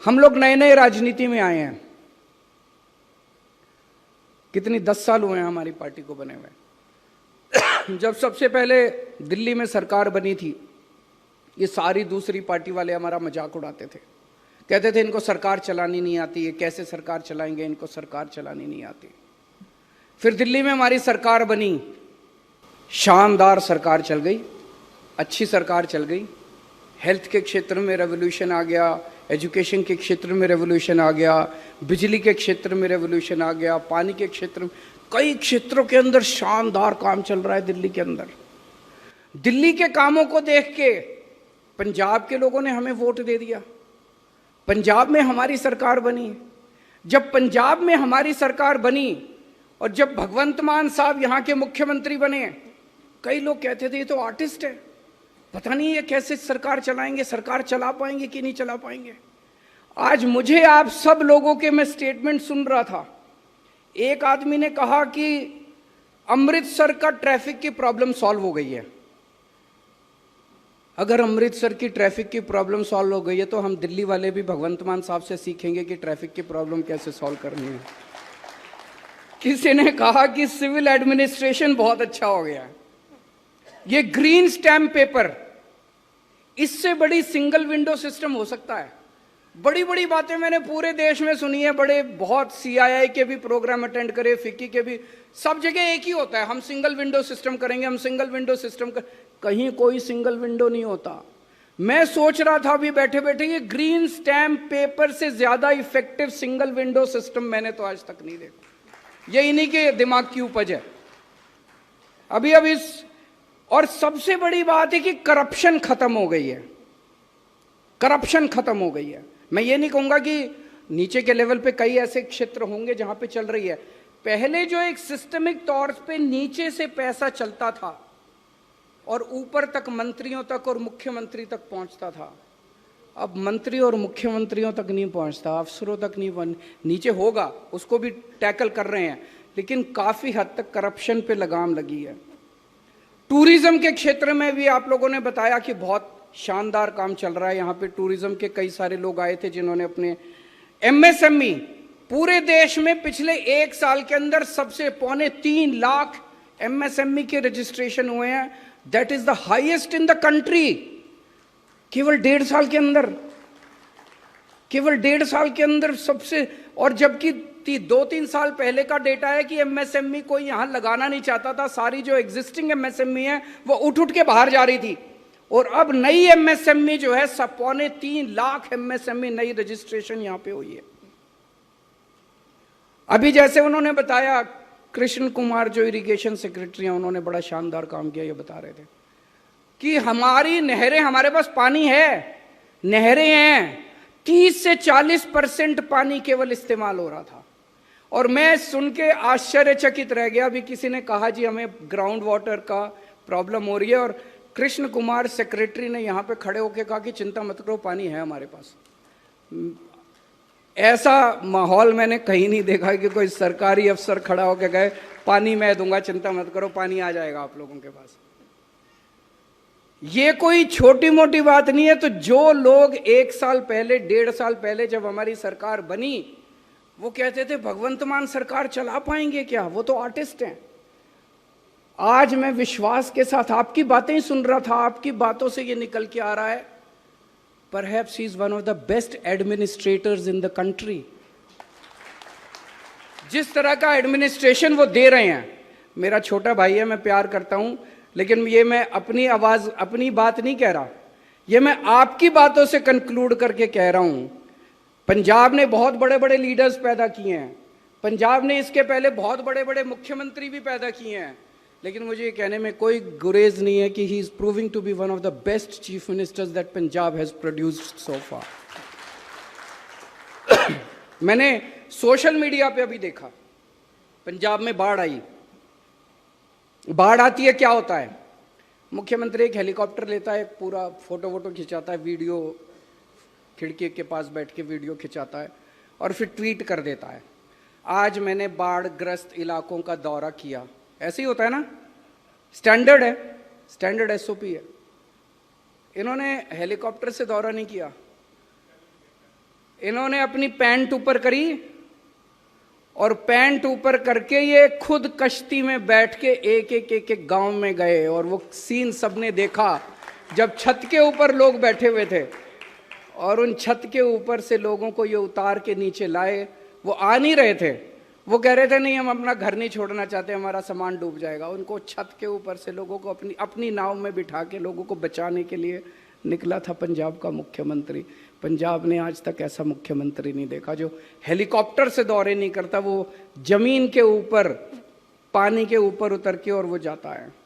हम लोग नए नए राजनीति में आए हैं। कितनी 10 साल हुए हैं हमारी पार्टी को बने हुए। जब सबसे पहले दिल्ली में सरकार बनी थी, ये सारी दूसरी पार्टी वाले हमारा मजाक उड़ाते थे, कहते थे इनको सरकार चलानी नहीं आती, ये कैसे सरकार चलाएंगे, इनको सरकार चलानी नहीं आती। फिर दिल्ली में हमारी सरकार बनी, शानदार सरकार चल गई, अच्छी सरकार चल गई। हेल्थ के क्षेत्र में रेवोल्यूशन आ गया, एजुकेशन के क्षेत्र में रेवोल्यूशन आ गया, बिजली के क्षेत्र में रेवोल्यूशन आ गया, पानी के क्षेत्र में, कई क्षेत्रों के अंदर शानदार काम चल रहा है दिल्ली के अंदर। दिल्ली के कामों को देख के पंजाब के लोगों ने हमें वोट दे दिया, पंजाब में हमारी सरकार बनी। जब पंजाब में हमारी सरकार बनी और जब भगवंत मान साहब यहाँ के मुख्यमंत्री बने, कई लोग कहते थे ये तो आर्टिस्ट है, पता नहीं ये कैसे सरकार चलाएंगे, सरकार चला पाएंगे कि नहीं चला पाएंगे। आज मुझे आप सब लोगों के मैं स्टेटमेंट सुन रहा था, एक आदमी ने कहा कि अमृतसर का ट्रैफिक की प्रॉब्लम सॉल्व हो गई है। अगर अमृतसर की ट्रैफिक की प्रॉब्लम सॉल्व हो गई है तो हम दिल्ली वाले भी भगवंत मान साहब से सीखेंगे कि ट्रैफिक की प्रॉब्लम कैसे सॉल्व करनी है। किसी ने कहा कि सिविल एडमिनिस्ट्रेशन बहुत अच्छा हो गया है, ये ग्रीन स्टैम्प पेपर, इससे बड़ी सिंगल विंडो सिस्टम हो सकता है। बड़ी बड़ी बातें मैंने पूरे देश में सुनी है, बड़े बहुत CII के भी प्रोग्राम अटेंड करे, फिक्की के भी, सब जगह एक ही होता है, हम सिंगल विंडो सिस्टम करेंगे, हम सिंगल विंडो सिस्टम कर, कहीं कोई सिंगल विंडो नहीं होता। मैं सोच रहा था अभी बैठे बैठे, ये ग्रीन स्टैम्प पेपर से ज्यादा इफेक्टिव सिंगल विंडो सिस्टम मैंने तो आज तक नहीं देखा। ये इन्हीं के दिमाग की उपज है। अभी इस, और सबसे बड़ी बात है कि करप्शन खत्म हो गई है, करप्शन खत्म हो गई है। मैं ये नहीं कहूंगा कि नीचे के लेवल पे कई ऐसे क्षेत्र होंगे जहां पे चल रही है। पहले जो एक सिस्टमिक तौर पे नीचे से पैसा चलता था और ऊपर तक मंत्रियों तक और मुख्यमंत्री तक पहुंचता था, अब मंत्री और मुख्यमंत्रियों तक नहीं पहुंचता, अफसरों तक नहीं, नीचे होगा, उसको भी टैकल कर रहे हैं, लेकिन काफी हद तक करप्शन पे लगाम लगी है। टूरिज्म के क्षेत्र में भी आप लोगों ने बताया कि बहुत शानदार काम चल रहा है। यहाँ पे टूरिज्म के कई सारे लोग आए थे जिन्होंने अपने MSME, पूरे देश में पिछले 1 साल के अंदर सबसे 3.25 लाख MSME के रजिस्ट्रेशन हुए हैं। That is the highest in the country. केवल 1.5 साल के अंदर, केवल 1.5 साल के अंदर सबसे, और जबकि 2-3 साल पहले का डेटा है कि MSME कोई यहां लगाना नहीं चाहता था, सारी जो एग्जिस्टिंग MSME है वो उठ के बाहर जा रही थी, और अब नई MSME जो है 3.25 लाख MSME नई रजिस्ट्रेशन यहां पे हुई है। अभी जैसे उन्होंने बताया, कृष्ण कुमार जो इरिगेशन सेक्रेटरी हैं, उन्होंने बड़ा शानदार काम किया। ये बता रहे थे कि हमारी नहरें, हमारे पास पानी है, नहरें हैं, 30 से 40% पानी केवल इस्तेमाल हो रहा था। और मैं सुन के आश्चर्यचकित रह गया। अभी किसी ने कहा जी हमें ग्राउंड वाटर का प्रॉब्लम हो रही है, और कृष्ण कुमार सेक्रेटरी ने यहाँ पे खड़े होकर कहा कि चिंता मत करो, पानी है हमारे पास। ऐसा माहौल मैंने कहीं नहीं देखा कि कोई सरकारी अफसर खड़ा होकर कहे पानी मैं दूंगा, चिंता मत करो, पानी आ जाएगा आप लोगों के पास। ये कोई छोटी मोटी बात नहीं है। तो जो लोग 1 साल पहले, 1.5 साल पहले जब हमारी सरकार बनी, वो कहते थे भगवंत मान सरकार चला पाएंगे क्या, वो तो आर्टिस्ट हैं। आज मैं विश्वास के साथ आपकी बातें ही सुन रहा था, आपकी बातों से ये निकल के आ रहा है, perhaps he is one of the best administrators in the country. जिस तरह का एडमिनिस्ट्रेशन वो दे रहे हैं, मेरा छोटा भाई है, मैं प्यार करता हूं, लेकिन ये मैं अपनी आवाज, अपनी बात नहीं कह रहा, ये मैं आपकी बातों से कंक्लूड करके कह रहा हूं। पंजाब ने बहुत बड़े बड़े लीडर्स पैदा किए हैं, पंजाब ने इसके पहले बहुत बड़े बड़े मुख्यमंत्री भी पैदा किए हैं, लेकिन मुझे ये कहने में कोई गुरेज नहीं है कि he is proving to be one of the best chief ministers that Punjab has produced so far. मैंने सोशल मीडिया पे अभी देखा, पंजाब में बाढ़ आई, बाढ़ आती है क्या होता है, मुख्यमंत्री एक हेलीकॉप्टर लेता है, पूरा फोटो वोटो खिंचाता है, वीडियो खिड़की के पास बैठ के वीडियो खिंचाता है और फिर ट्वीट कर देता है, आज मैंने बाढ़ ग्रस्त इलाकों का दौरा किया। ऐसे ही होता है ना, स्टैंडर्ड है, स्टैंडर्ड SOP है। इन्होंने हेलीकॉप्टर से दौरा नहीं किया, इन्होंने अपनी पैंट ऊपर करी और पैंट ऊपर करके ये खुद कश्ती में बैठ के एक गांव में गए और वो सीन सबने देखा जब छत के ऊपर लोग बैठे हुए थे और उन छत के ऊपर से लोगों को ये उतार के नीचे लाए। वो आ नहीं रहे थे, वो कह रहे थे नहीं हम अपना घर नहीं छोड़ना चाहते, हमारा सामान डूब जाएगा। उनको छत के ऊपर से लोगों को अपनी नाव में बिठा के लोगों को बचाने के लिए निकला था पंजाब का मुख्यमंत्री। पंजाब ने आज तक ऐसा मुख्यमंत्री नहीं देखा जो हेलीकॉप्टर से दौरे नहीं करता, वो जमीन के ऊपर पानी के ऊपर उतर के और वो जाता है।